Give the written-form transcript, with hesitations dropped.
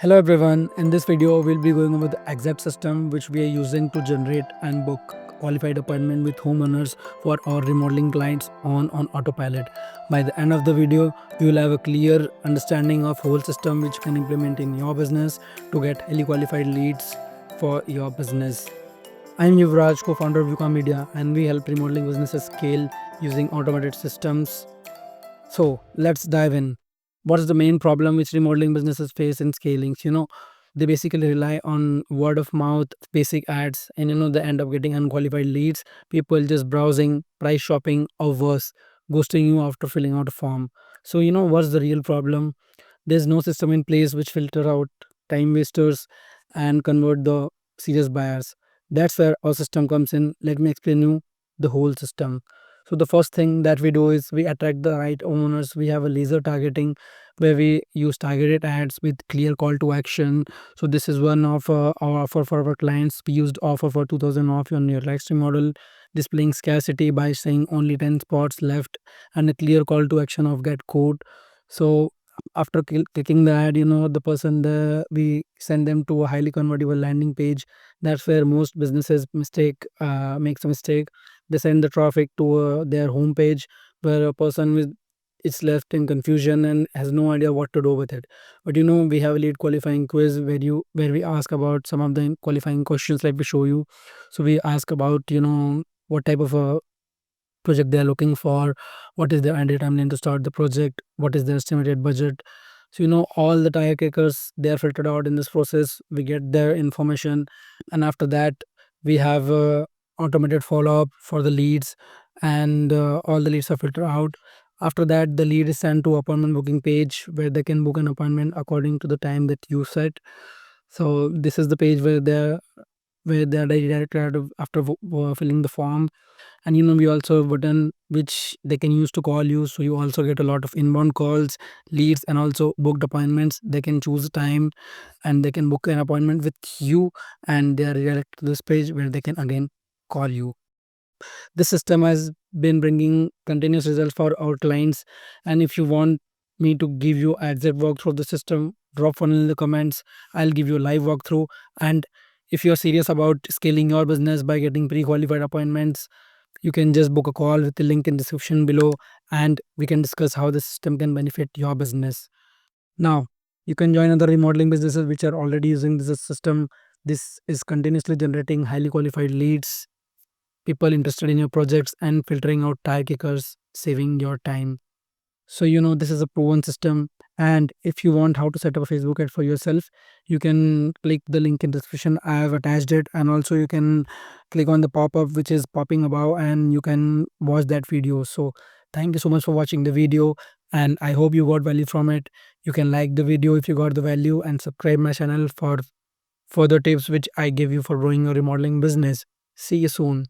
Hello everyone, in this video we'll be going over the exact system which we are using to generate and book qualified appointment with homeowners for our remodeling clients on autopilot. By the end of the video, you will have a clear understanding of whole system which you can implement in your business to get highly qualified leads for your business. I'm Yuvraj, co-founder of Yuka Media, and we help remodeling businesses scale using automated systems. So let's dive in. What is the main problem which remodeling businesses face in scaling? They basically rely on word of mouth, basic ads, and they end up getting unqualified leads. People just browsing, price shopping, or worse, ghosting you after filling out a form. So what's the real problem? There's no system in place which filter out time wasters and convert the serious buyers. That's where our system comes in. Let me explain you the whole system. So the first thing that we do is we attract the right owners. We have a laser targeting where we use targeted ads with clear call to action. So this is one of our offer for our clients. We used offer for 2000 off on your next model, displaying scarcity by saying only 10 spots left and a clear call to action of get code. So after clicking the ad, the person there, we send them to a highly convertible landing page. That's where most businesses makes a mistake. They send the traffic to their homepage where a person with is left in confusion and has no idea what to do with it. But we have a lead qualifying quiz where we ask about some of the qualifying questions like we show you. So we ask about what type of a project they are looking for, what is their end timeline to start the project, what is their estimated budget. So all the tire kickers, they are filtered out in this process. We get their information, and after that we have automated follow-up for the leads, and all the leads are filtered out. After that, the lead is sent to appointment booking page where they can book an appointment according to the time that you set. So this is the page where they are redirected after filling the form. And we also have a button which they can use to call you, so you also get a lot of inbound calls, leads, and also booked appointments. They can choose a time and they can book an appointment with you, and they are redirected to this page where they can again call you. This system has been bringing continuous results for our clients, and if you want me to give you exact walkthrough of the system, drop one in the comments. I'll give you a live walkthrough. And if you're serious about scaling your business by getting pre-qualified appointments, you can just book a call with the link in description below, and we can discuss how the system can benefit your business. Now, you can join other remodeling businesses which are already using this system. This is continuously generating highly qualified leads, people interested in your projects, and filtering out tire kickers, saving your time. So this is a proven system. And if you want how to set up a Facebook ad for yourself, you can click the link in the description. I have attached it, and also you can click on the pop-up which is popping above, and you can watch that video. So thank you so much for watching the video, and I hope you got value from it. You can like the video if you got the value, and subscribe my channel for further tips which I give you for growing your remodeling business. See you soon.